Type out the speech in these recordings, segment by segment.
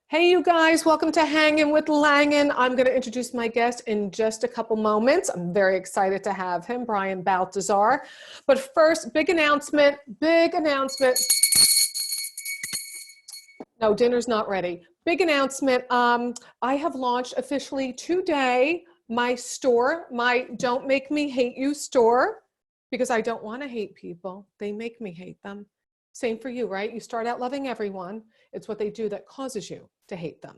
Hey, you guys, welcome to Hanging with Langan. I'm going to introduce my guest in just a couple moments. I'm very excited to have him, Brian Balthazar. But first, big announcement, big announcement. No, dinner's not ready. Big announcement. I have launched officially today my store, my Don't Make Me Hate You store, because I don't want to hate people. They make me hate them. Same for you, right? You start out loving everyone. It's what they do that causes you to hate them.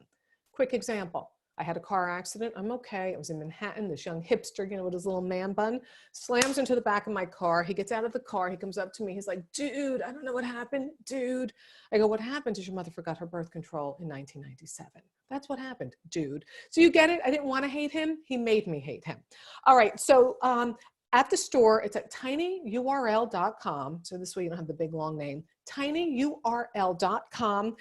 Quick example. I had a car accident. I'm okay. I was in Manhattan. This young hipster, with his little man bun, slams into the back of my car. He gets out of the car. He comes up to me. He's like, dude, I don't know what happened. Dude. I go, what happened is your mother forgot her birth control in 1997. That's what happened, dude. So you get it? I didn't want to hate him. He made me hate him. All right. So, at the store, it's at tinyurl.com. So this way you don't have the big long name. tinyurl.com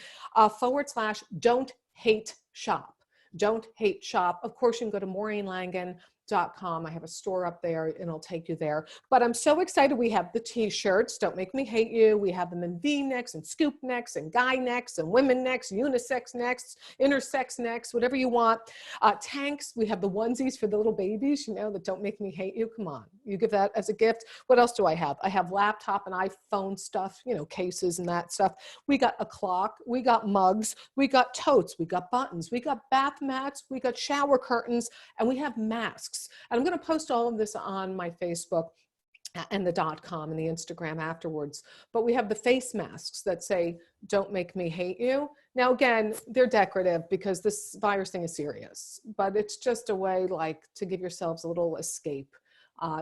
/don't hate shop. Don't hate shop. Of course, you can go to MaureenLangan.com. I have a store up there and it'll take you there. But I'm so excited. We have the t-shirts, Don't Make Me Hate You. We have them in V-necks and scoop necks and guy necks and women necks, unisex necks, intersex necks, whatever you want. Tanks, we have the onesies for the little babies, that Don't Make Me Hate You. Come on, you give that as a gift. What else do I have? I have laptop and iPhone stuff, cases and that stuff. We got a clock, we got mugs, we got totes, we got buttons, we got bath mats, we got shower curtains, and we have masks. And I'm going to post all of this on my Facebook and the .com and the Instagram afterwards. But we have the face masks that say, don't make me hate you. Now, again, they're decorative because this virus thing is serious, but it's just a way to give yourselves a little escape.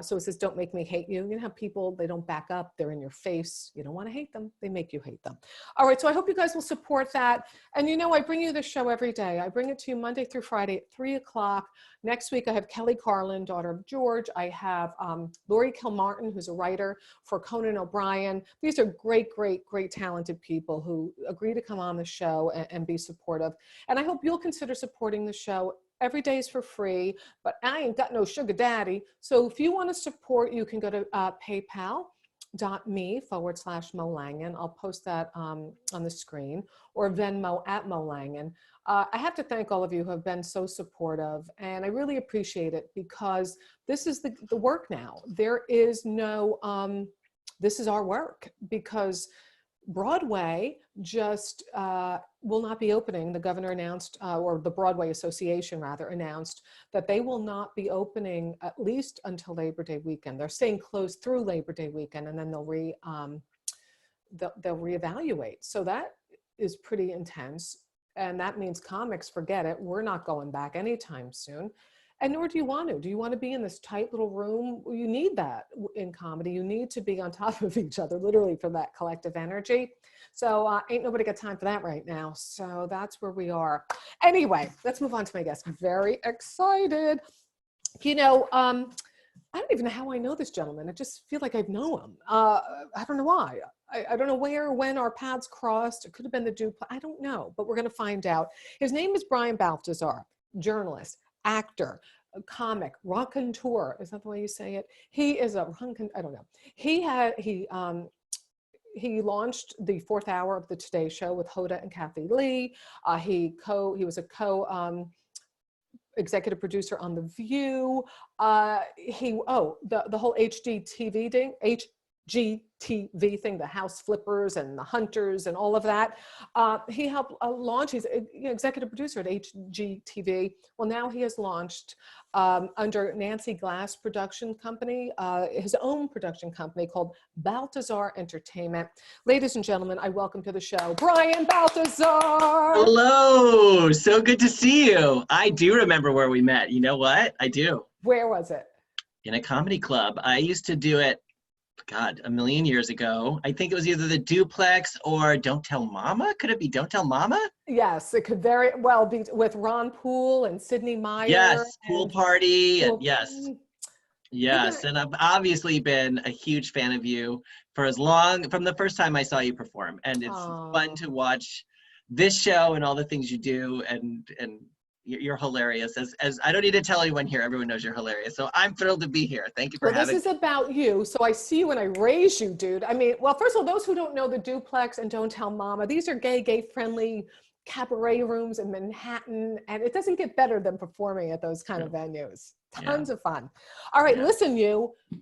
So it says, don't make me hate you. You have people, they don't back up. They're in your face. You don't want to hate them. They make you hate them. All right. So I hope you guys will support that. And I bring you this show every day. I bring it to you Monday through Friday at 3 o'clock. Next week, I have Kelly Carlin, daughter of George. I have Lori Kilmartin, who's a writer for Conan O'Brien. These are great, great, great talented people who agree to come on the show and be supportive. And I hope you'll consider supporting the show. Every day is for free, but I ain't got no sugar daddy. So if you want to support, you can go to paypal.me /Mo Langan. I'll post that on the screen, or Venmo @ Mo Langan. I have to thank all of you who have been so supportive, and I really appreciate it because this is the work now. There is no, this is our work because Broadway just will not be opening. The governor announced, or the Broadway Association rather, announced that they will not be opening at least until Labor Day weekend. They're staying closed through Labor Day weekend, and then they'll reevaluate. So that is pretty intense, and that means comics, forget it. We're not going back anytime soon. And nor do you want to. Do you want to be in this tight little room? You need that in comedy. You need to be on top of each other, literally, for that collective energy. So ain't nobody got time for that right now. So that's where we are. Anyway, let's move on to my guest. Very excited. I don't even know how I know this gentleman. I just feel like I know him. I don't know why. I don't know where or when our paths crossed. It could have been the duplex. I don't know, but we're going to find out. His name is Brian Balthazar, journalist, actor, a comic, raconteur. Is that the way you say it? He is a, I don't know. He launched the 4th hour of the Today Show with Hoda and Kathie Lee. He was a executive producer on The View. The whole HGTV thing, HGTV thing, the house flippers and the hunters and all of that. He helped launch, he's executive producer at HGTV. Well, now he has launched under Nancy Glass production company, his own production company called Balthazar Entertainment. Ladies and gentlemen, I welcome to the show, Brian Balthazar. Hello, so good to see you. I do remember where we met. You know what? I do. Where was it? In a comedy club. I used to do it, God, a million years ago. I think it was either the Duplex or Don't Tell Mama. Could it be Don't Tell Mama? Yes, it could very well be with Ron Poole and Sidney Meyer. Yes, Pool Party. Yes. Yes, and I've obviously been a huge fan of you from the first time I saw you perform. And it's fun to watch this show and all the things you do, and you're hilarious. As I don't need to tell anyone here, everyone knows you're hilarious. So I'm thrilled to be here. Thank you for having me. This is about you. So I see you and I raise you, dude. I mean, well, first of all, those who don't know the Duplex and Don't Tell Mama, these are gay friendly cabaret rooms in Manhattan, and it doesn't get better than performing at those kind of venues. Tons of fun. All right, listen,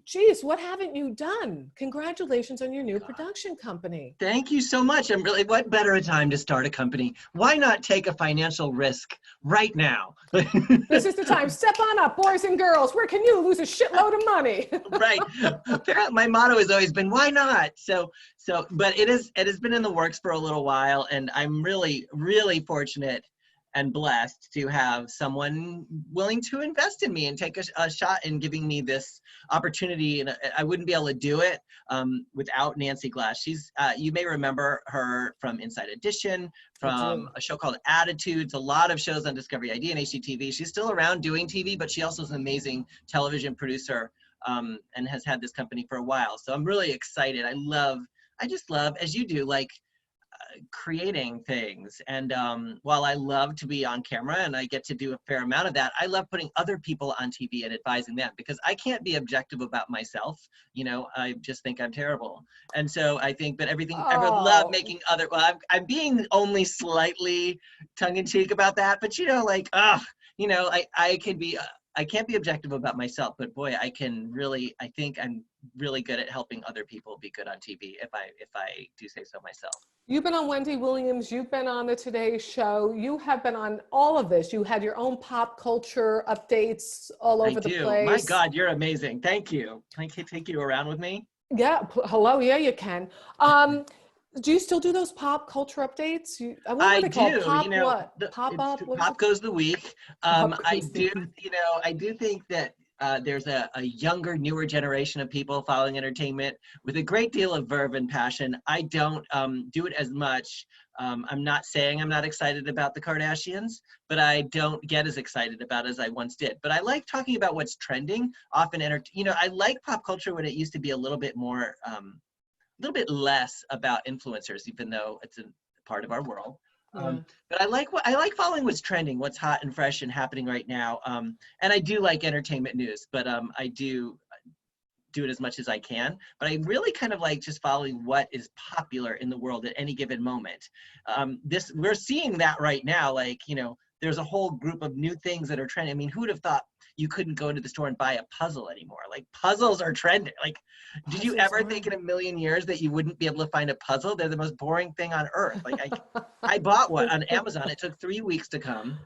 geez, what haven't you done? Congratulations on your new production company. Thank you so much. I'm really, what better a time to start a company? Why not take a financial risk right now? This is the time. Step on up, boys and girls. Where can you lose a shitload of money? Right. My motto has always been, why not? But it has been in the works for a little while, and I'm really, really fortunate and blessed to have someone willing to invest in me and take a shot in giving me this opportunity. And I wouldn't be able to do it without Nancy Glass. She's, you may remember her from Inside Edition, from a show called Attitudes, a lot of shows on Discovery ID and HGTV. She's still around doing TV, but she also is an amazing television producer and has had this company for a while. So I'm really excited. I just love, as you do, like, creating things. And while I love to be on camera and I get to do a fair amount of that, I love putting other people on TV and advising them, because I can't be objective about myself. You know, I just think I'm terrible. And so I think, but everything, I would love making other, well, I'm being only slightly tongue-in-cheek about that, but you know, like, you know, I can be, I can't be objective about myself, but boy, I think I'm really good at helping other people be good on TV if I do say so myself. You've been on Wendy Williams, you've been on the Today Show, you have been on all of this. You had your own pop culture updates all over the place. My God, you're amazing. Thank you. Can I take you around with me? Yeah, hello, yeah, you can. Do you still do those pop culture updates? I do. Pop, you know, what? Pop up? Pop goes the week. I do think that there's a younger, newer generation of people following entertainment with a great deal of verve and passion. I don't do it as much. I'm not saying I'm not excited about the Kardashians, but I don't get as excited about it as I once did. But I like talking about what's trending. Often, I like pop culture when it used to be a little bit more, a little bit less about influencers, even though it's a part of our world. But I like following what's trending, what's hot and fresh and happening right now. And I do like entertainment news, but I do it as much as I can. But I really kind of like just following what is popular in the world at any given moment. We're seeing that right now. Like, you know, there's a whole group of new things that are trending. I mean, who would have thought you couldn't go into the store and buy a puzzle anymore? Like, puzzles are trending. Like, did you ever think in a million years that you wouldn't be able to find a puzzle? They're the most boring thing on earth. Like, I bought one on Amazon. It took 3 weeks to come.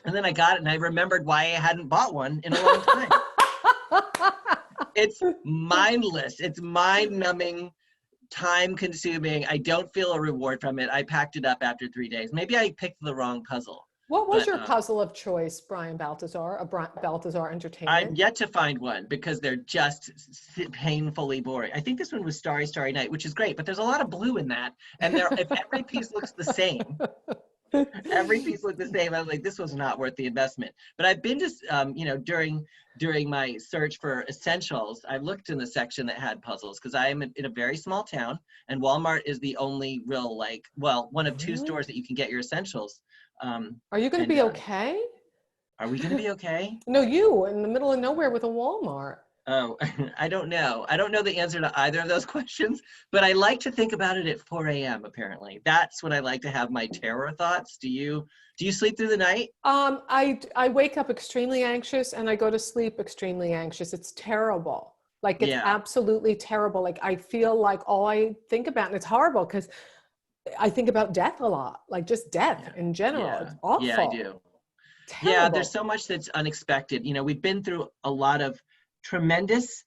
And then I got it and I remembered why I hadn't bought one in a long time. It's mindless. It's mind-numbing, time-consuming. I don't feel a reward from it. I packed it up after 3 days. Maybe I picked the wrong puzzle. What was your puzzle of choice, Brian Balthazar, Balthazar Entertainment? I'm yet to find one because they're just painfully boring. I think this one was Starry, Starry Night, which is great, but there's a lot of blue in that. And if every piece looks the same, every piece looked the same, I was like, this was not worth the investment. But I've been just, you know, during my search for essentials, I looked in the section that had puzzles because I am in a very small town, and Walmart is the only real, like, well, one of two stores that you can get your essentials. Are you going to be okay? Are we going to be okay? No, you in the middle of nowhere with a Walmart. Oh, I don't know. I don't know the answer to either of those questions, but I like to think about it at 4 a.m. apparently. That's when I like to have my terror thoughts. Do you sleep through the night? I wake up extremely anxious and I go to sleep extremely anxious. It's terrible. Like, it's absolutely terrible. Like, I feel like all I think about, and it's horrible because I think about death a lot, like just death in general. It's awful. Yeah, I do. Terrible. Yeah, there's so much that's unexpected. You know, we've been through a lot of tremendously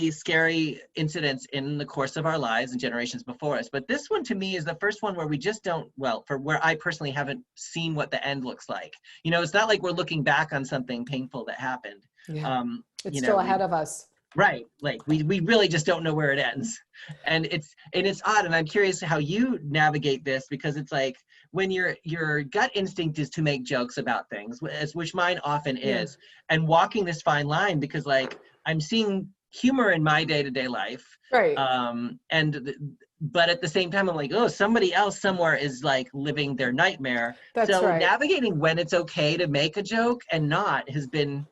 scary incidents in the course of our lives and generations before us. But this one to me is the first one where we just don't, well, for where I personally haven't seen what the end looks like. You know, it's not like we're looking back on something painful that happened. Yeah. It's still ahead of us. Right. Like we really just don't know where it ends. And it's odd. And I'm curious how you navigate this, because it's like when your gut instinct is to make jokes about things, which mine often is, and walking this fine line, because like I'm seeing humor in my day-to-day life. Right. But at the same time, I'm like, oh, somebody else somewhere is like living their nightmare. That's so right. Navigating when it's okay to make a joke and not has been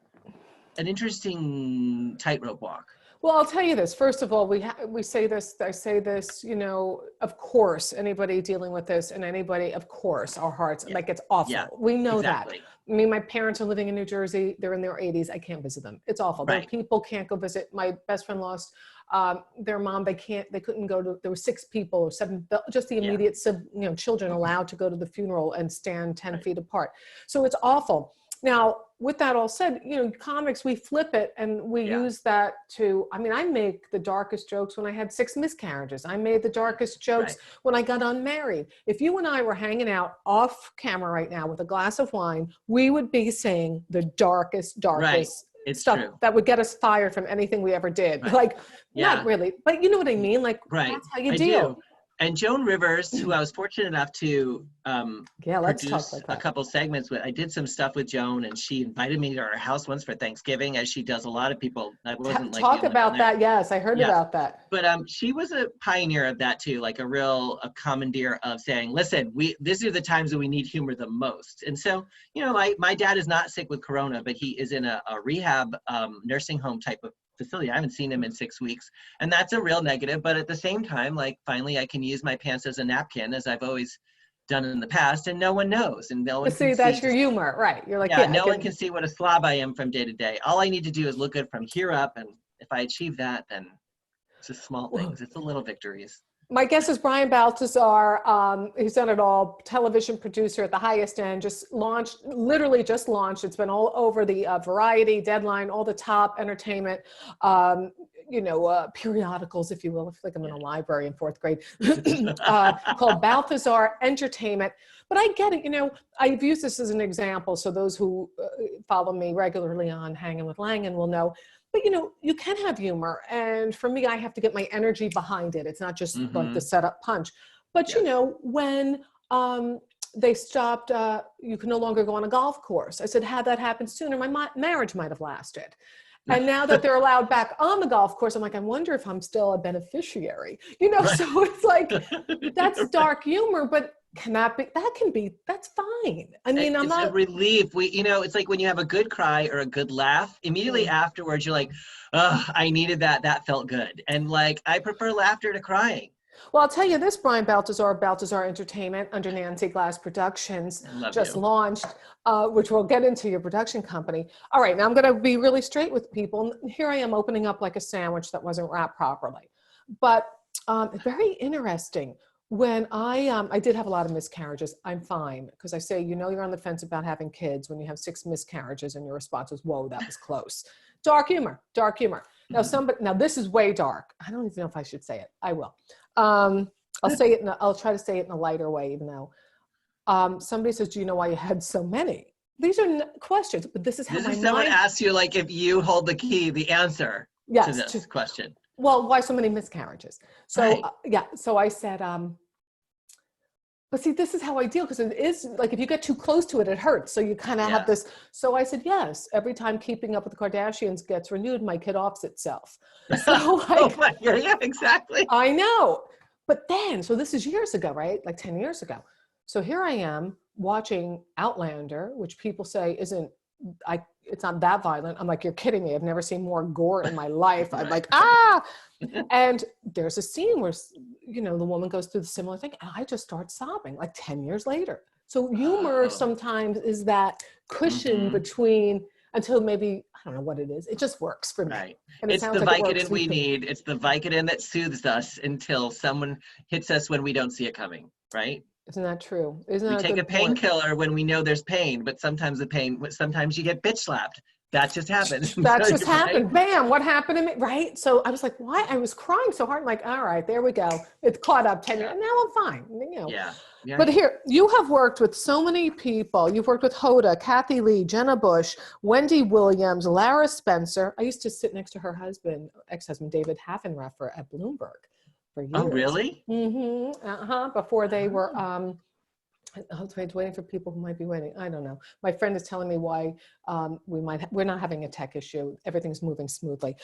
an interesting tightrope walk. Well, I'll tell you this. First of all, we say this, I say this, you know, of course, anybody dealing with this and anybody, of course, our hearts, like it's awful. Yeah, We know exactly. that. I mean, my parents are living in New Jersey. They're in their 80s. I can't visit them. It's awful. Right. People can't go visit. My best friend lost their mom. They couldn't go to, there were 6 people or 7, just the immediate, children allowed to go to the funeral and stand 10 feet apart. So it's awful. Now, with that all said, you know, comics, we flip it and we use that to, I mean, I make the darkest jokes when I had 6 miscarriages. I made the darkest jokes when I got unmarried. If you and I were hanging out off camera right now with a glass of wine, we would be saying the darkest stuff that would get us fired from anything we ever did. Like, not really, but you know what I mean? Like, that's how you deal. And Joan Rivers, who I was fortunate enough to produce a couple segments with, I did some stuff with Joan, and she invited me to her house once for Thanksgiving, as she does a lot of people. I wasn't like talk about that. Yes, I heard about that. But she was a pioneer of that too, like a commandeer of saying, listen, these are the times that we need humor the most. And so, you know, my dad is not sick with corona, but he is in a rehab nursing home type of facility. I haven't seen him in 6 weeks, and that's a real negative. But at the same time, like, finally I can use my pants as a napkin, as I've always done in the past, and no one knows, and no one can that's your humor, right? You're like, no one can see what a slob I am from day to day. All I need to do is look good from here up, and if I achieve that, then it's just small things. It's the little victories. My guest is Brian Balthazar. He's done it all. Television producer at the highest end. Literally just launched. It's been all over the Variety, Deadline, all the top entertainment, periodicals, if you will. I feel like I'm in a library in 4th grade, called Balthazar Entertainment. But I get it. You know, I've used this as an example, so those who follow me regularly on Hanging with Langan will know. But, you know, you can have humor. And for me, I have to get my energy behind it. It's not just like the setup punch. But, you know, when they stopped, you can no longer go on a golf course. I said, had that happened sooner, my marriage might have lasted. And now that they're allowed back on the golf course, I'm like, I wonder if I'm still a beneficiary. You know, so it's like, that's dark humor, but that's fine. I mean, it's a relief. It's like when you have a good cry or a good laugh, immediately afterwards, you're like, oh, I needed that. That felt good. And like, I prefer laughter to crying. Well, I'll tell you this, Brian Balthazar Entertainment under Nancy Glass Productions just launched, which we'll get into your production company. All right, now I'm going to be really straight with people. Here I am opening up like a sandwich that wasn't wrapped properly. But very interesting. When I did have a lot of miscarriages, I'm fine. Because I say, you know, you're on the fence about having kids when you have 6 miscarriages and your response is, whoa, that was close. Dark humor. Now, now this is way dark. I don't even know if I should say it. I will. I'll try to say it in a lighter way, even though somebody says, do you know why you had so many? These are questions, but this is how someone asks you, like, if you hold the key, the answer to this question. Well, why so many miscarriages? So, so I said, but see, this is how I deal, because it is like, if you get too close to it, it hurts. So you kind of have this. So I said, yes, every time Keeping Up with the Kardashians gets renewed, my kid offs itself. So yeah, exactly. I know. But then, so this is years ago, right? Like 10 years ago. So here I am watching Outlander, which people say it's not that violent. I'm like, you're kidding me. I've never seen more gore in my life. I'm like, and there's a scene where, you know, the woman goes through the similar thing, and I just start sobbing like 10 years later. So humor sometimes is that cushion between, until maybe, I don't know what it is. It just works for me. Right. And it's the Vicodin we need. It's the Vicodin that soothes us until someone hits us when we don't see it coming, right? Isn't that true? We take a painkiller when we know there's pain, but sometimes sometimes you get bitch slapped. That just happens. That just happened. Bam, what happened to me? Right? So I was like, why? I was crying so hard. I'm like, all right, there we go. It's caught up 10 years. And now I'm fine. You know. Yeah. But here, you have worked with so many people. You've worked with Hoda, Kathie Lee, Jenna Bush, Wendy Williams, Lara Spencer. I used to sit next to her husband, ex-husband, David Haffenreffer at Bloomberg for years. Oh, really? Before they were, I was waiting for people who might be waiting. I don't know. My friend is telling me why we're not having a tech issue. Everything's moving smoothly.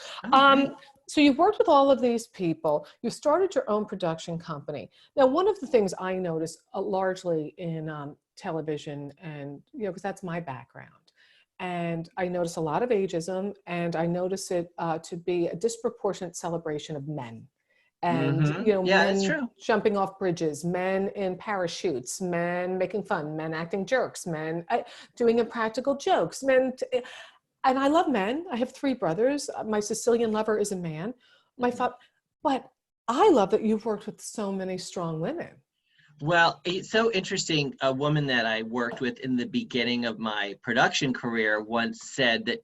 So you've worked with all of these people. You started your own production company. Now, one of the things I noticed largely in television, and, you know, because that's my background, And I notice a lot of ageism, and I notice it to be a disproportionate celebration of men. And, you know, Yeah, that's men true. jumping off bridges, men in parachutes, men making fun, men acting jerks, men doing impractical jokes, and I love men. I have 3 brothers. My Sicilian lover is a man. But I love that you've worked with so many strong women. Well, it's so interesting. A woman that I worked with in the beginning of my production career once said that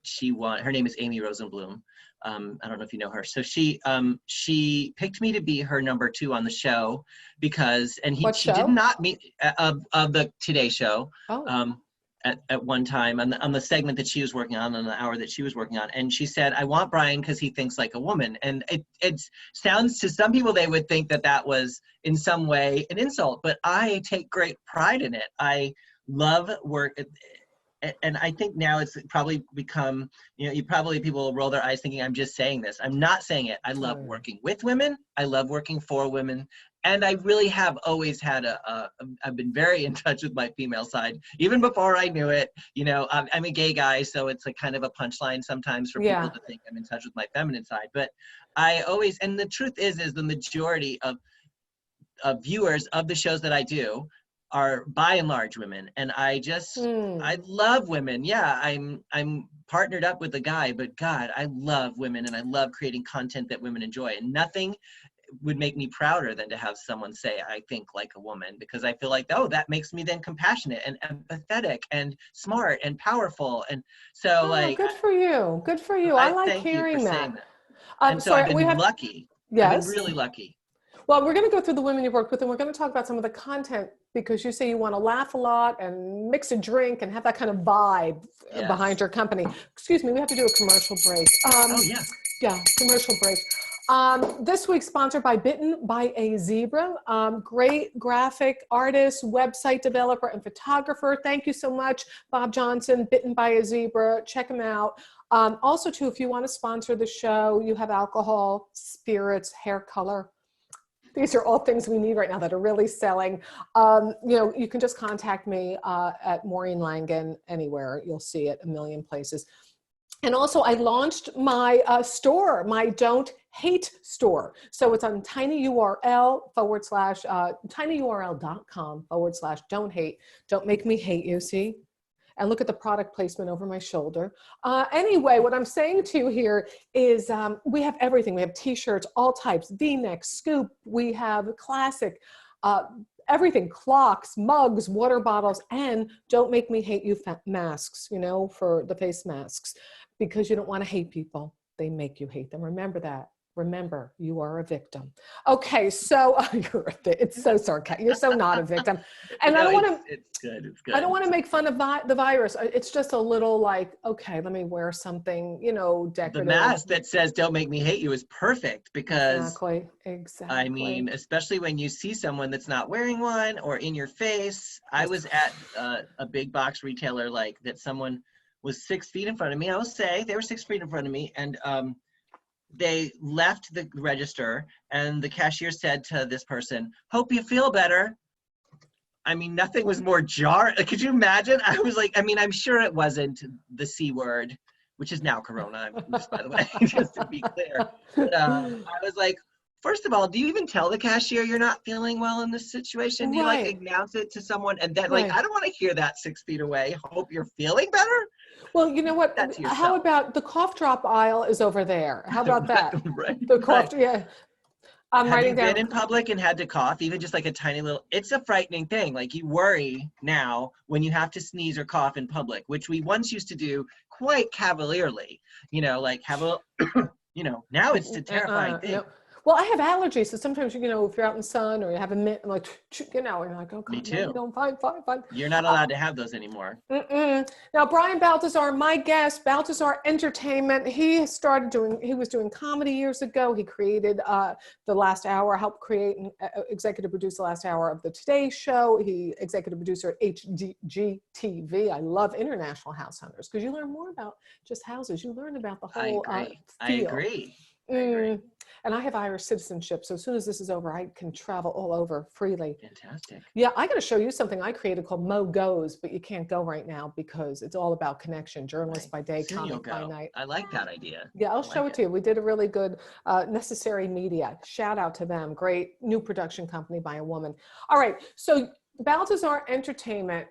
her name is Amy Rosenblum. I don't know if you know her. So she picked me to be her number 2 on the show because, she did not meet of the Today Show. Oh. At one time on the segment that she was working on the hour that she was working on. And she said, I want Brian because he thinks like a woman. And it sounds to some people, they would think that was in some way an insult, but I take great pride in it. I love work. And I think now it's probably become, people will roll their eyes thinking I'm just saying this. I'm not saying it. I love working with women. I love working for women. And I really have always had I've been very in touch with my female side, even before I knew it. I'm a gay guy, so it's a kind of a punchline sometimes for people to think I'm in touch with my feminine side. But and the truth is the majority of viewers of the shows that I do are by and large women. And I love women. Yeah, I'm partnered up with a guy, but God, I love women and I love creating content that women enjoy. And nothing would make me prouder than to have someone say I think like a woman, because I feel like, that makes me then compassionate and empathetic and smart and powerful. And so good for you. Good for you. I like hearing that. And so I've been lucky. Yes. I've been really lucky. Well, we're going to go through the women you've worked with, and we're going to talk about some of the content, because you say you want to laugh a lot and mix a drink and have that kind of vibe behind your company. Excuse me, we have to do a commercial break. Yeah, commercial break. This week sponsored by Bitten by a Zebra. Great graphic artist, website developer, and photographer. Thank you so much, Bob Johnson, Bitten by a Zebra. Check him out. Also, too, if you want to sponsor the show, you have alcohol, spirits, hair color. These are all things we need right now that are really selling. You can just contact me at Maureen Langan anywhere. You'll see it a million places. And also, I launched my store, my Don't Hate store. So it's on tinyurl.com/tinyurl.com/don't hate. Don't make me hate you, see? And look at the product placement over my shoulder. Anyway, what I'm saying to you here is we have everything. We have t-shirts, all types, V-neck, scoop. We have classic, everything, clocks, mugs, water bottles, and Don't Make Me Hate You masks, for the face masks, because you don't want to hate people. They make you hate them. Remember that. Remember, you are a victim. Okay, so it's so sarcastic. You're so not a victim. And I don't want to. It's good. It's good. I don't want to make fun of the virus. It's just a little like, okay, let me wear something, decorative. The mask that says "Don't make me hate you" is perfect because exactly. I mean, especially when you see someone that's not wearing one or in your face. I was at a big box retailer that someone was 6 feet in front of me. I will say they were 6 feet in front of me, and they left the register, and the cashier said to this person, "Hope you feel better." I mean, nothing was more jarring. Could you imagine? I was like, I'm sure it wasn't the C word, which is now Corona, just by the way, just to be clear. But I was like, first of all, do you even tell the cashier you're not feeling well in this situation? Do you announce it to someone? And then I don't want to hear that 6 feet away. Hope you're feeling better. Well, you know what? How about the cough drop aisle is over there? How about that? The cough, yeah. I'm writing down. Have you been in public and had to cough, even just like a tiny little? It's a frightening thing. You worry now when you have to sneeze or cough in public, which we once used to do quite cavalierly. Have a, now it's a terrifying thing. No. Well, I have allergies, so sometimes if you're out in the sun or you have a mitt, I'm like, you're like, oh, me too. Fine. You're not allowed to have those anymore. Now, Brian Balthazar, my guest, Balthazar Entertainment. He was doing comedy years ago. He created The Last Hour, helped create and executive produce The Last Hour of the Today Show. He executive producer at HGTV. I love International House Hunters because you learn more about just houses. You learn about the whole I agree. And I have Irish citizenship. So as soon as this is over, I can travel all over freely. Fantastic. Yeah, I got to show you something I created called Mo Goes, but you can't go right now because it's all about connection. Journalist by day, Soon you'll comic by go. night. I like that idea. Yeah, I'll show it to you. We did a really good Necessary Media. Shout out to them. Great new production company by a woman. All right. So Balthazar Entertainment,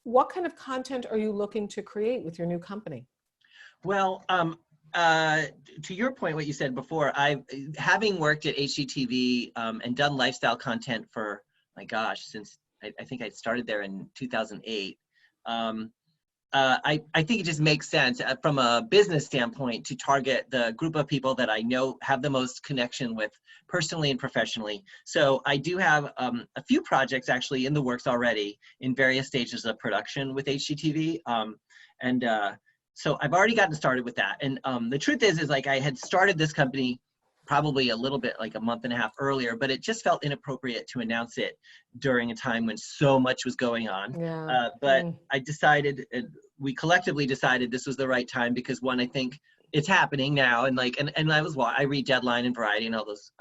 what kind of content are you looking to create with your new company? Well, to your point, what you said before, having worked at HGTV and done lifestyle content for, my gosh, since I think I started there in 2008. I think it just makes sense from a business standpoint to target the group of people that I know have the most connection with personally and professionally. So I do have a few projects actually in the works already in various stages of production with HGTV. So I've already gotten started with that. And the truth is like I had started this company probably a little bit like a month and a half earlier, but it just felt inappropriate to announce it during a time when so much was going on. Yeah. But I decided, we collectively decided this was the right time because one, I think it's happening now. And like, and I read Deadline and Variety and all those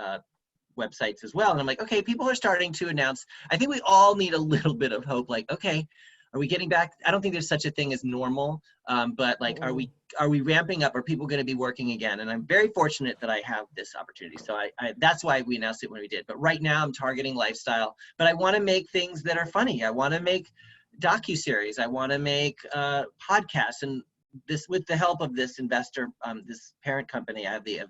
websites as well. And I'm like, okay, people are starting to announce. I think we all need a little bit of hope. Like, okay, are we getting back? I don't think there's such a thing as normal, but like, are we ramping up? Are people going to be working again? And I'm very fortunate that I have this opportunity. So that's why we announced it when we did. But right now I'm targeting lifestyle, but I want to make things that are funny. I want to make docuseries. I want to make podcasts, and this, with the help of this investor, this parent company, I have the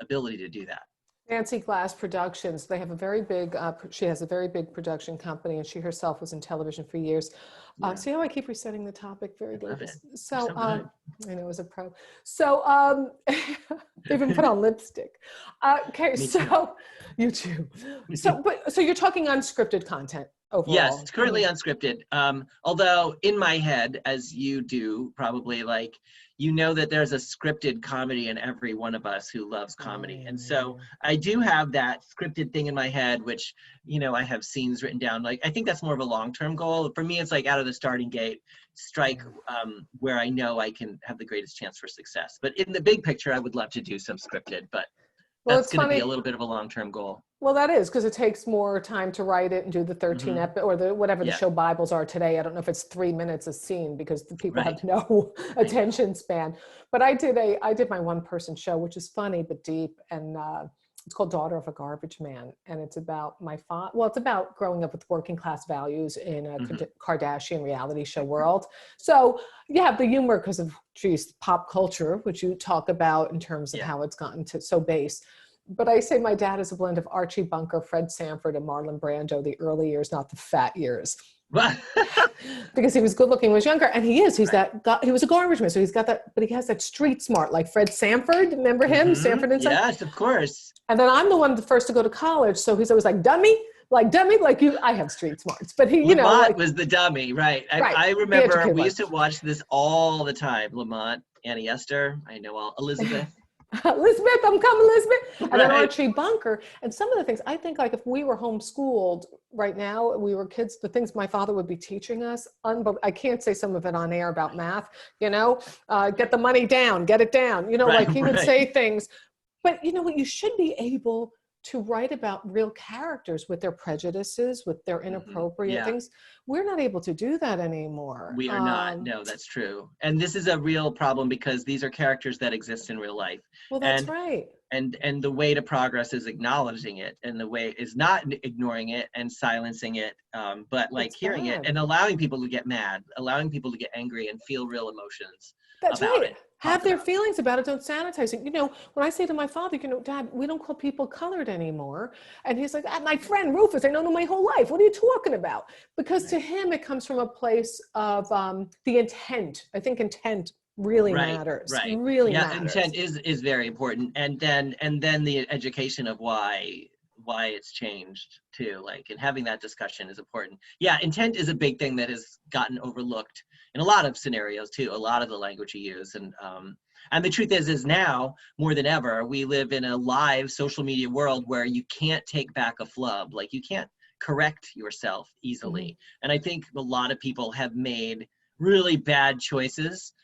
ability to do that. Nancy Glass Productions, they have a very big, she has a very big production company, and she herself was in television for years. See how I keep resetting the topic? Very good. So, I know as a pro. So they even put on lipstick. Okay, so you too. So, so you're talking unscripted content overall? Yes, it's currently unscripted. Although in my head, as you do probably, like, you know that there's a scripted comedy in every one of us who loves comedy. And so I do have that scripted thing in my head, which, you know, I have scenes written down. Like, I think that's more of a long-term goal. For me, it's like out of the starting gate, strike where I know I can have the greatest chance for success. But in the big picture, I would love to do some scripted, but that's going to be a little bit of a long-term goal. Well, that is, because it takes more time to write it and do the 13 or the whatever the show Bibles are today. I don't know if it's 3 minutes a scene because the people have no attention span. But I did my one-person show, which is funny but deep, and it's called Daughter of a Garbage Man, and it's about my father. Well, it's about growing up with working class values in a Kardashian reality show world. So you have the humor because of pop culture, which you talk about in terms of how it's gotten to so base. But I say my dad is a blend of Archie Bunker, Fred Sanford, and Marlon Brando, the early years, not the fat years. Because he was good looking when he was younger, and he is. He was a garbage man, so he's got that, but he has that street smart, like Fred Sanford. Remember him? Sanford and Son? Yes, of course. And then I'm the first to go to college, so he's always like, dummy, like you. I have street smarts, but he, Lamont was the dummy, right? I remember we used to watch this all the time. Lamont, Annie Esther, I know all, Elizabeth. Elizabeth, I'm coming, Elizabeth. And then Archie Bunker. And some of the things, I think, like if we were homeschooled right now, we were kids, the things my father would be teaching us, I can't say some of it on air about math, get the money down, get it down, like he would say things. But you know what, you should be able to write about real characters with their prejudices, with their inappropriate things. We're not able to do that anymore. We are not. No, that's true. And this is a real problem because these are characters that exist in real life. Well, that's right. And the way to progress is acknowledging it, and the way is not ignoring it and silencing it, but like hearing it and allowing people to get mad, allowing people to get angry and feel real emotions about it. Have their feelings about it, don't sanitize it. When I say to my father, Dad, we don't call people colored anymore. And he's like, my friend Rufus, I know him my whole life. What are you talking about? Because to him, it comes from a place of the intent. I think intent really matters. Right. Really matters. Intent is very important. And then the education of why it's changed too, and having that discussion is important. Yeah, intent is a big thing that has gotten overlooked in a lot of scenarios too, a lot of the language you use. And the truth is now more than ever, we live in a live social media world where you can't take back a flub. Like you can't correct yourself easily. And I think a lot of people have made really bad choices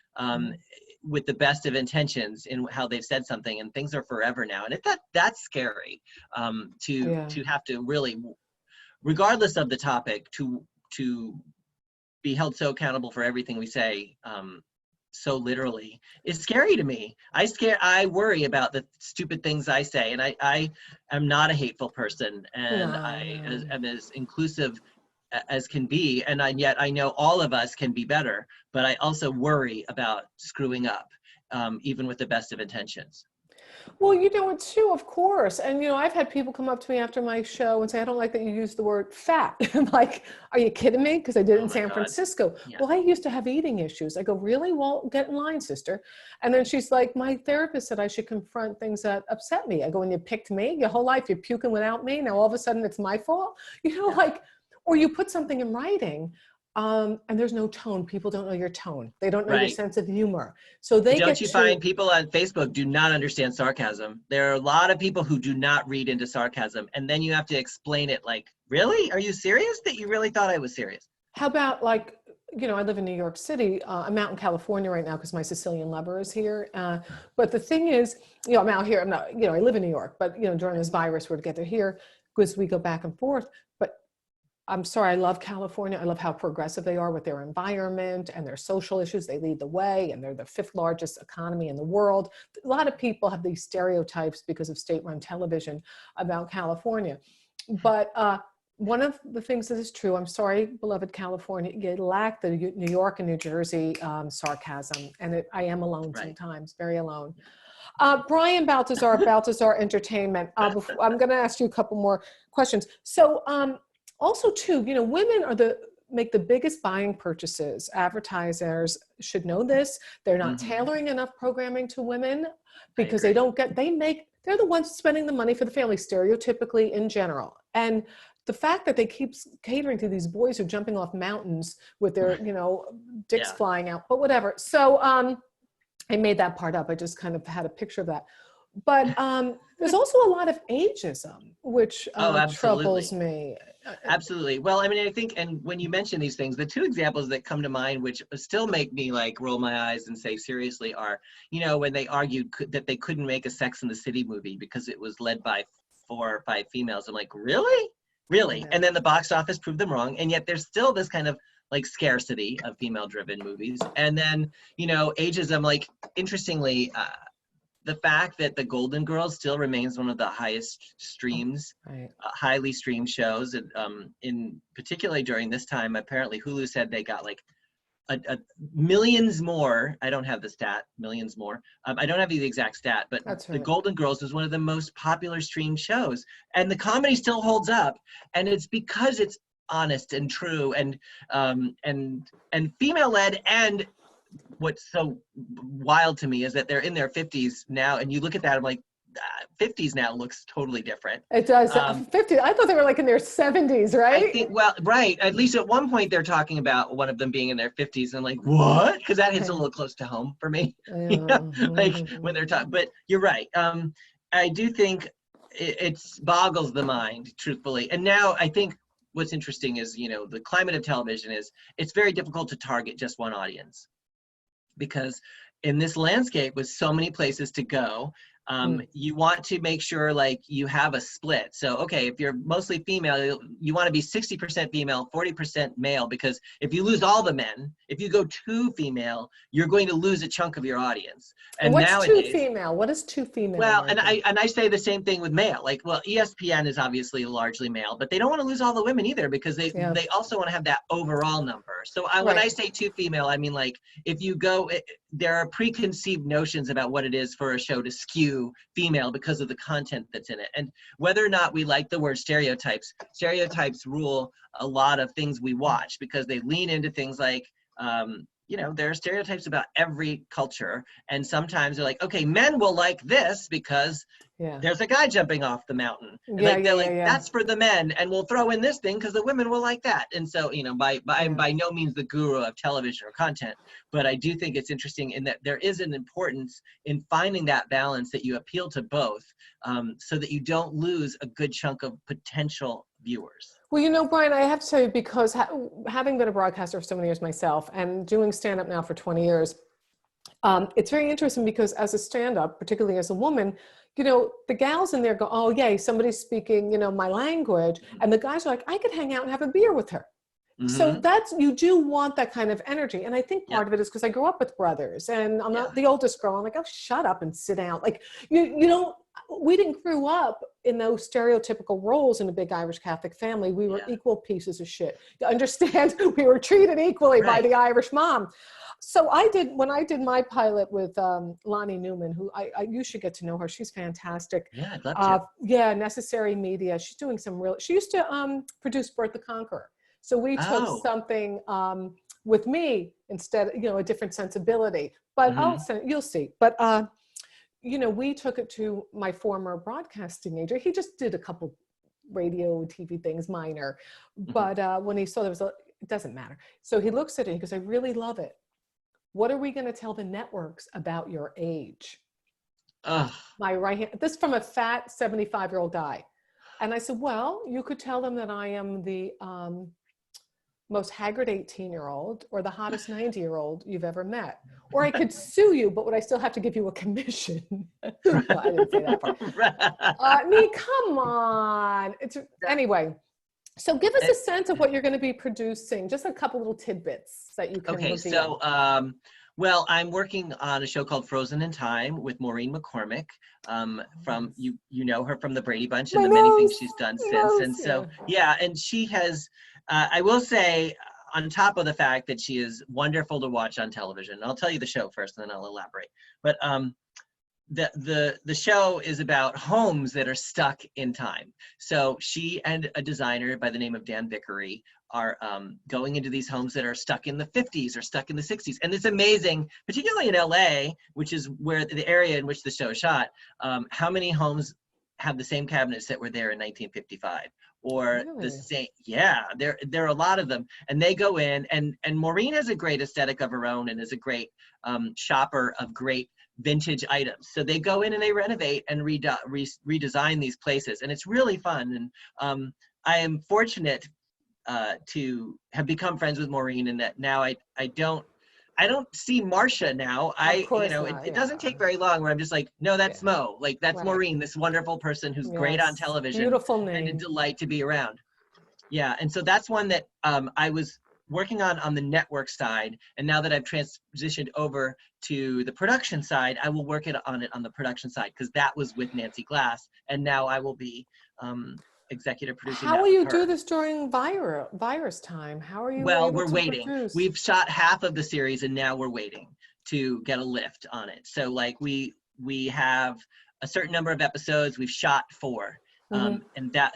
with the best of intentions in how they've said something, and things are forever now. And that's scary, to have to really, regardless of the topic, to be held so accountable for everything we say, so literally, is scary to me. I worry about the stupid things I say, and I am not a hateful person, and I am as inclusive as can be, and yet I know all of us can be better, but I also worry about screwing up, even with the best of intentions. Well, you know, it's true, of course. And, you know, I've had people come up to me after my show and say, I don't like that you use the word fat. I'm like, are you kidding me? Because I did it in San Francisco. Yeah. Well, I used to have eating issues. I go, really? Well, get in line, sister. And then she's like, my therapist said I should confront things that upset me. I go, and you picked me? Your whole life you're puking without me. Now all of a sudden it's my fault? You know, like, or you put something in writing. And there's no tone. People don't know your tone. They don't know your sense of humor. So they don't you find people on Facebook do not understand sarcasm? There are a lot of people who do not read into sarcasm, and then you have to explain it like, really? Are you serious that you really thought I was serious? How about, like, you know, I live in New York City. I'm out in California right now because my Sicilian lover is here. But the thing is, you know, I'm out here. I'm not, you know, I live in New York, but, you know, during this virus, we're together here because we go back and forth. But I'm sorry, I love California. I love how progressive they are with their environment and their social issues. They lead the way, and they're the 5th largest economy in the world. A lot of people have these stereotypes because of state-run television about California. But one of the things that is true, I'm sorry, beloved California, you lack the New York and New Jersey sarcasm. And I am alone sometimes, very alone. Brian Balthazar, Balthazar Entertainment. I'm going to ask you a couple more questions. So, also too, you know, women are make the biggest buying purchases. Advertisers should know this. They're not tailoring enough programming to women because they're the ones spending the money for the family, stereotypically in general. And the fact that they keep catering to these boys who are jumping off mountains with their, you know, dicks flying out, but whatever. So I made that part up. I just kind of had a picture of that. But there's also a lot of ageism, which troubles me. Absolutely. Well, I mean, I think, and when you mention these things, the 2 examples that come to mind, which still make me like roll my eyes and say seriously, are, you know, when they argued that they couldn't make a Sex and the City movie because it was led by 4 or 5 females. I'm like, really? Really? Yeah. And then the box office proved them wrong. And yet there's still this kind of like scarcity of female-driven movies. And then, you know, ageism, like, interestingly, the fact that the Golden Girls still remains one of the highest streams, highly streamed shows, in particularly during this time. Apparently Hulu said they got like a millions more. I don't have the stat, millions more. I don't have the exact stat, but the Golden Girls was one of the most popular streamed shows, and the comedy still holds up, and it's because it's honest and true and female-led. And what's so wild to me is that they're in their 50s now, and you look at that, I'm like, 50s now looks totally different. It does. 50s. I thought they were like in their 70s, right? I think, well, right. At least at one point they're talking about one of them being in their 50s, and I'm like, what? Because that hits a little close to home for me. You know? Like when they're talking. But you're right. I do think it boggles the mind, truthfully. And now I think what's interesting is, you know, the climate of television is it's very difficult to target just one audience. Because in this landscape with so many places to go, you want to make sure like you have a split. So, okay, if you're mostly female, you want to be 60% female, 40% male, because if you lose all the men, if you go too female, you're going to lose a chunk of your audience. And what's nowadays, too female? What is too female? Well, and I say the same thing with male. Like, well, ESPN is obviously largely male, but they don't want to lose all the women either, because they also want to have that overall number. So when I say too female, I mean, like, if you go, there are preconceived notions about what it is for a show to skew female because of the content that's in it. And whether or not we like the word stereotypes rule a lot of things we watch, because they lean into things like, you know, there are stereotypes about every culture, and sometimes they're like, okay, men will like this because there's a guy jumping off the mountain. And that's for the men, and we'll throw in this thing because the women will like that. And so, you know, I'm by no means the guru of television or content, but I do think it's interesting in that there is an importance in finding that balance, that you appeal to both, so that you don't lose a good chunk of potential viewers. Well, you know, Brian, I have to tell you, because having been a broadcaster for so many years myself and doing stand-up now for 20 years, It's very interesting because as a stand-up, particularly as a woman, you know, the gals in there go, oh, yay, somebody's speaking, you know, my language. And the guys are like, I could hang out and have a beer with her. So that's, you do want that kind of energy. And I think part of it is because I grew up with brothers and I'm not the oldest girl. I'm like, oh, shut up and sit down. Like, you don't, we didn't grow up in those stereotypical roles in a big Irish Catholic family. We were equal pieces of shit. You understand? We were treated equally by the Irish mom. So when I did my pilot with Lonnie Newman, who you should get to know her. She's fantastic. Yeah, I'd love to. Yeah, Necessary Media. She's doing she used to produce Bert the Conqueror. So we took something with me instead, you know, a different sensibility, but you'll see. But, you know, we took it to my former broadcasting agent. He just did a couple radio, TV things, minor. But when he saw it doesn't matter. So he looks at it and he goes, I really love it. What are we going to tell the networks about your age? My right hand, this from a fat 75-year-old guy. And I said, well, you could tell them that I am the most haggard 18-year-old or the hottest 90-year-old you've ever met. Or I could sue you, but would I still have to give you a commission? No, I didn't say that part. I mean, come on. Anyway, so give us a sense of what you're going to be producing. Just a couple little tidbits that you can reveal. So, well, I'm working on a show called Frozen in Time with Maureen McCormick. From you know her from the Brady Bunch and the many things she's done since. And so, and she has, I will say, on top of the fact that she is wonderful to watch on television. I'll tell you the show first, and then I'll elaborate. But the show is about homes that are stuck in time. So she and a designer by the name of Dan Vickery are going into these homes that are stuck in the 50s or stuck in the 60s. And it's amazing, particularly in LA, which is where the area in which the show is shot, how many homes have the same cabinets that were there in 1955 or the same. Yeah, there are a lot of them. And they go in and Maureen has a great aesthetic of her own and is a great shopper of great vintage items. So they go in and they renovate and redesign these places. And it's really fun. And I am fortunate to have become friends with Maureen, and that now I don't see Marcia now. It doesn't take very long where I'm just like, no, that's Mo. Like that's Maureen, this wonderful person who's great on television. Beautiful name. And a delight to be around. Yeah, and so that's one that I was working on the network side, and now that I've transitioned over to the production side, I will work on it on the production side, because that was with Nancy Glass, and now I will be executive producing. How will you do this during virus time? How are you? Well, we're waiting. Produce? We've shot half of the series, and now we're waiting to get a lift on it. So like we have a certain number of episodes. We've shot 4. And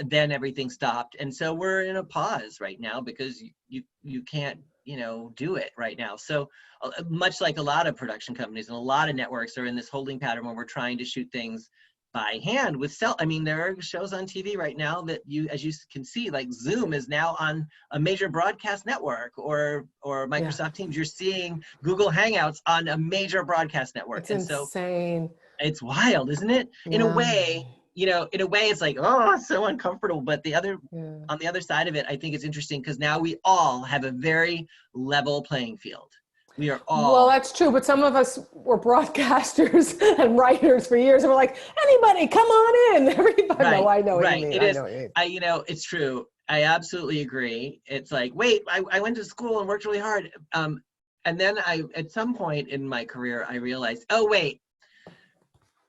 then everything stopped, and so we're in a pause right now because you can't do it right now. So much like a lot of production companies and a lot of networks are in this holding pattern where we're trying to shoot things by hand with I mean, there are shows on TV right now that as you can see, like Zoom is now on a major broadcast network, or Microsoft Teams. You're seeing Google Hangouts on a major broadcast network. It's insane. So it's wild, isn't it? In a way. In a way, it's like, oh, it's so uncomfortable. But on the other side of it, I think it's interesting because now we all have a very level playing field. We are all. Well, that's true. But some of us were broadcasters and writers for years, and we're like, anybody, come on in. Everybody. Right, no, I know what right. you mean. It is. It's true. I absolutely agree. It's like, wait, I went to school and worked really hard. And then at some point in my career, I realized, oh, wait.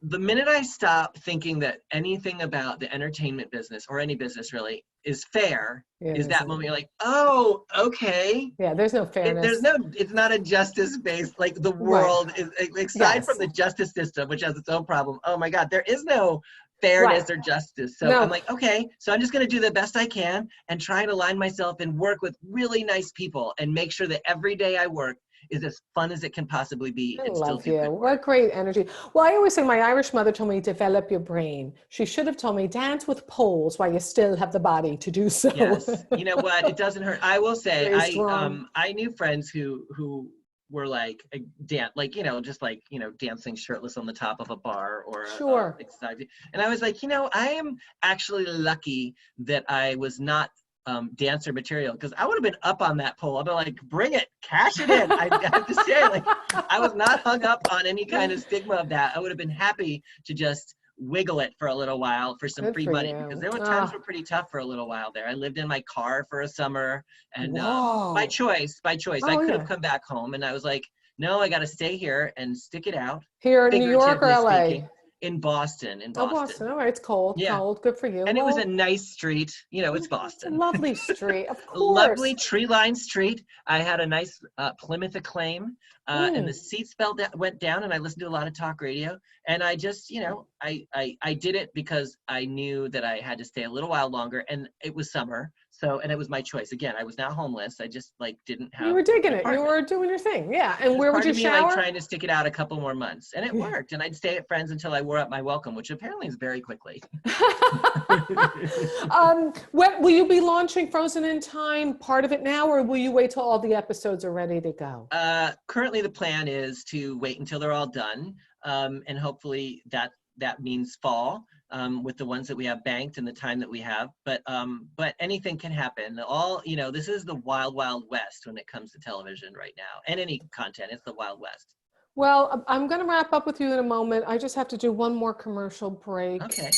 The minute I stop thinking that anything about the entertainment business or any business really is fair, is that moment you're like, oh, okay. Yeah, there's no fairness. It's not a justice-based, like the world is, aside from the justice system, which has its own problem, oh my God, there is no fairness or justice. So I'm like, okay, so I'm just gonna do the best I can and try and align myself and work with really nice people and make sure that every day I work is as fun as it can possibly be. I love you. What great energy. Well, I always say my Irish mother told me, develop your brain. She should have told me, dance with poles while you still have the body to do so. Yes. You know what? It doesn't hurt. I will say, I knew friends who were like, dancing shirtless on the top of a bar or sure. And I was like, I am actually lucky that I was not dancer material, because I would have been up on that pole. I'd be like, bring it, cash it in. I have to say, like, I was not hung up on any kind of stigma of that. I would have been happy to just wiggle it for a little while for some Good free for money, you. because there were times were pretty tough for a little while there. I lived in my car for a summer, and by Whoa. choice, I Oh, could yeah. have come back home, and I was like, no, I got to stay here and stick it out. Here in New York or LA? Speaking, in Boston. Oh, Boston. All right, it's cold. Yeah. Cold. Good for you. And well, it was a nice street. You know, it's it's a Boston. lovely street, of A course. lovely tree-lined street. I had a nice Plymouth Acclaim, and the seats went down, and I listened to a lot of talk radio. And I just, you know, I did it because I knew that I had to stay a little while longer, and it was summer. So, and it was my choice. Again, I was not homeless. I just like didn't have. You were digging it. You were doing your thing. Yeah. And where would you shower? Like trying to stick it out a couple more months, and it worked. And I'd stay at friends until I wore out my welcome, which apparently is very quickly. When will you be launching Frozen in Time, part of it now, or will you wait till all the episodes are ready to go? Currently, the plan is to wait until they're all done, and hopefully that means fall. With the ones that we have banked and the time that we have, but anything can happen. You know, this is the wild, wild west when it comes to television right now, and any content. It's the wild west. Well, I'm going to wrap up with you in a moment. I just have to do one more commercial break. Okay.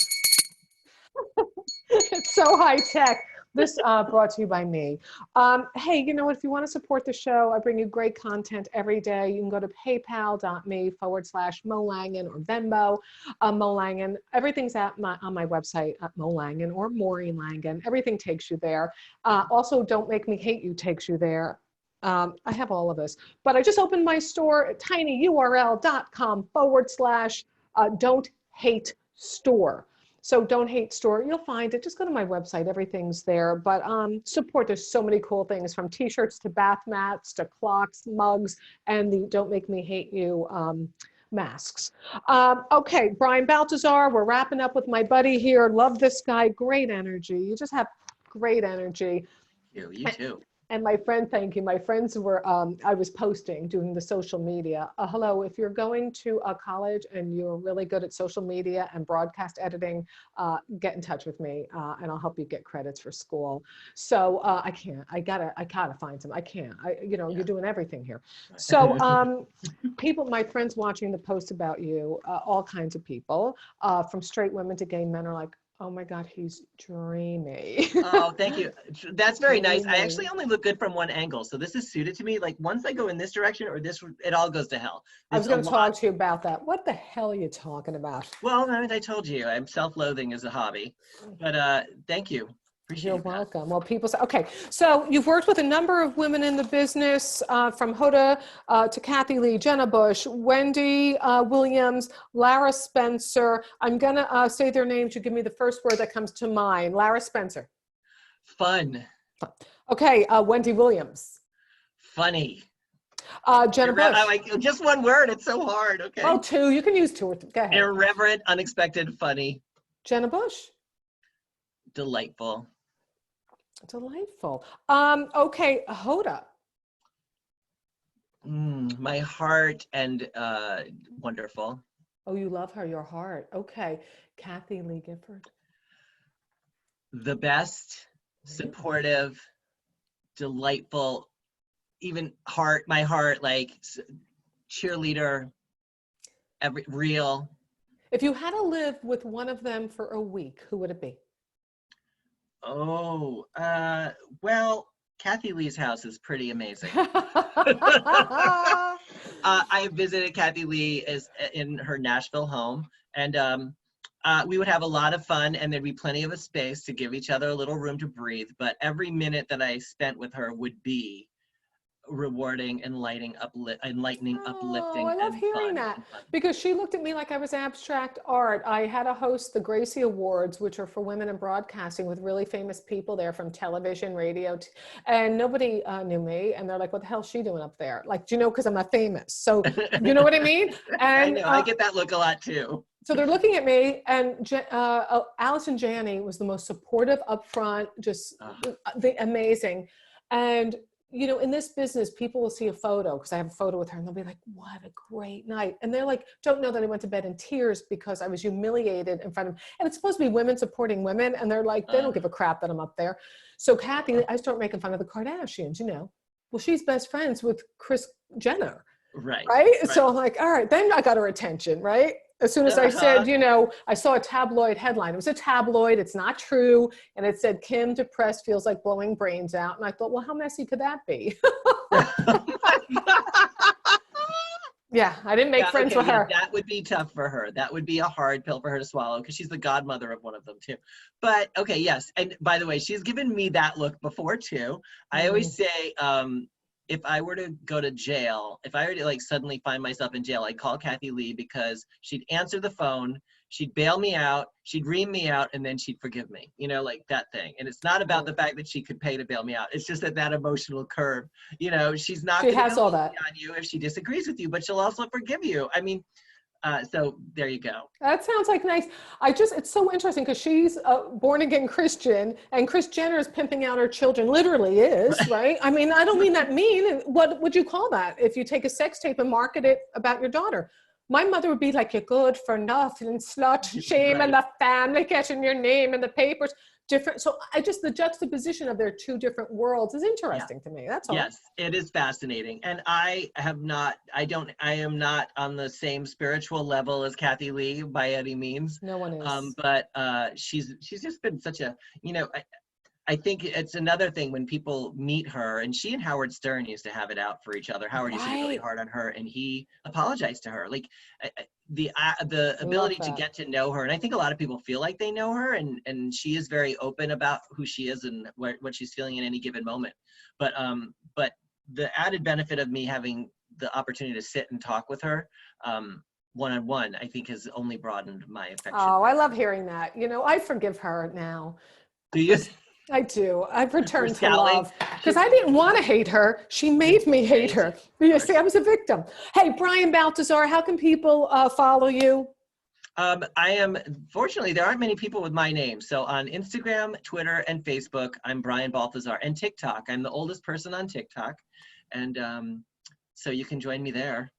It's so high tech. This brought to you by me. Hey, you know what? If you want to support the show, I bring you great content every day. You can go to paypal.me/Mo Langan or Venmo, Mo Langan. Everything's on my website at Mo Langan or Maureen Langan. Everything takes you there. Also, Don't Make Me Hate You takes you there. I have all of this, but I just opened my store at tinyurl.com/Don't Hate Store. So Don't Hate Store, you'll find it. Just go to my website, everything's there. But support, there's so many cool things, from t-shirts to bath mats to clocks, mugs, and the Don't Make Me Hate You masks. Okay, Brian Balthazar, we're wrapping up with my buddy here. Love this guy, great energy. You just have great energy. You too. And my friend, thank you. My friends were, I was posting, doing the social media. Hello, if you're going to a college and you're really good at social media and broadcast editing, get in touch with me and I'll help you get credits for school. So I gotta find some. I can't, you're doing everything here. So people, my friends watching the post about you, all kinds of people, from straight women to gay men, are like, oh my God, he's dreamy. Oh, thank you. That's very nice. I actually only look good from one angle. So this is suited to me. Like once I go in this direction or this, it all goes to hell. I was going to talk to you about that. What the hell are you talking about? Well, I told you, I'm self-loathing as a hobby, but thank you. Appreciate You're welcome. Well, people say, okay, so you've worked with a number of women in the business, from Hoda to Kathie Lee, Jenna Bush, Wendy Williams, Lara Spencer. I'm going to say their names. You give me the first word that comes to mind. Lara Spencer. Fun. Okay, Wendy Williams. Funny. Jenna Bush. Just one word. It's so hard. Okay. Oh, two. You can use two or three. Go ahead. Irreverent, unexpected, funny. Jenna Bush. Delightful. Delightful. Okay, Hoda. My heart and wonderful. Oh, you love her, your heart. Okay, Kathie Lee Gifford. The best, supportive, delightful, even my heart, like cheerleader, real. If you had to live with one of them for a week, who would it be? Oh, well, Kathie Lee's house is pretty amazing. I visited Kathie Lee in her Nashville home, and we would have a lot of fun, and there'd be plenty of a space to give each other a little room to breathe. But every minute that I spent with her would be rewarding, uplifting. I love hearing that, because she looked at me like I was abstract art. I had to host the Gracie Awards, which are for women in broadcasting, with really famous people there from television, radio, and nobody knew me. And they're like, what the hell is she doing up there? Like, do you know, because I'm not famous. So you know what I mean? And I know, I get that look a lot too. So they're looking at me, and Allison Janney was the most supportive up front, just amazing. And you know, in this business, people will see a photo, because I have a photo with her, and they'll be like, what a great night. And they're like, don't know that I went to bed in tears because I was humiliated in front of, and it's supposed to be women supporting women. And they're like, they don't give a crap that I'm up there. So Kathie, I start making fun of the Kardashians, you know. Well, she's best friends with Kris Jenner. Right. So I'm like, all right, then I got her attention, right? As soon as I said, you know, I saw a tabloid headline. It was a tabloid. It's not true. And it said, Kim depressed, feels like blowing brains out. And I thought, well, how messy could that be? Yeah, I didn't make friends with her. That would be tough for her. That would be a hard pill for her to swallow, because she's the godmother of one of them too. But okay, yes. And by the way, she's given me that look before too. I always say, if I were to go to jail, if I were to like suddenly find myself in jail, I'd call Kathie Lee, because she'd answer the phone, she'd bail me out, she'd ream me out, and then she'd forgive me, you know, like that thing. And it's not about the fact that she could pay to bail me out. It's just that emotional curve, you know, she's not she has all that on you if she disagrees with you, but she'll also forgive you. I mean, so there you go. That sounds like nice. It's so interesting, because she's a born again Christian, and Kris Jenner is pimping out her children, literally is, right? I mean, I don't mean that mean. What would you call that if you take a sex tape and market it about your daughter? My mother would be like, you're good for nothing, slut, shame, and the family catching your name in the papers. Different. So the juxtaposition of their two different worlds is interesting to me. That's all. Yes, it is fascinating. And I am not on the same spiritual level as Kathie Lee by any means. No one is. But she's just been such a, you know, I think it's another thing when people meet her, and she and Howard Stern used to have it out for each other. Howard used to be really hard on her, and he apologized to her. Like the ability to get to know her, and I think a lot of people feel like they know her, and she is very open about who she is and what she's feeling in any given moment. But the added benefit of me having the opportunity to sit and talk with her one-on-one, I think has only broadened my affection. Oh, I love hearing that. You know, I forgive her now. Do you? I do. I've returned to love, because I didn't want to hate her. She made me hate her. You see, I was a victim. Hey, Brian Balthazar, how can people follow you? Fortunately, there aren't many people with my name. So on Instagram, Twitter, and Facebook, I'm Brian Balthazar, and TikTok. I'm the oldest person on TikTok. And so you can join me there.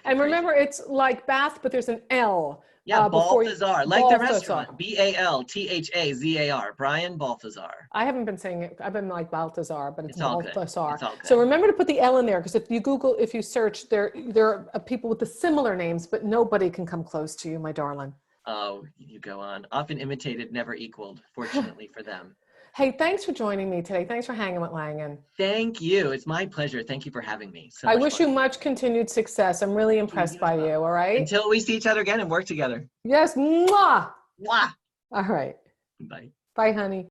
And remember, it's like Bath, but there's an L. Yeah, Balthazar, like the restaurant. Balthazar. Brian Balthazar. I haven't been saying it. I've been like Balthazar, but it's Balthazar. It's all good. So remember to put the L in there, because if you search, there are people with the similar names, but nobody can come close to you, my darling. Oh, you go on. Often imitated, never equaled, fortunately for them. Hey, thanks for joining me today. Thanks for hanging with Langan. Thank you. It's my pleasure. Thank you for having me. I wish you much continued success. I'm really impressed by you, all right? Until we see each other again and work together. Yes. Mwah. Mwah. All right. Bye. Bye, honey.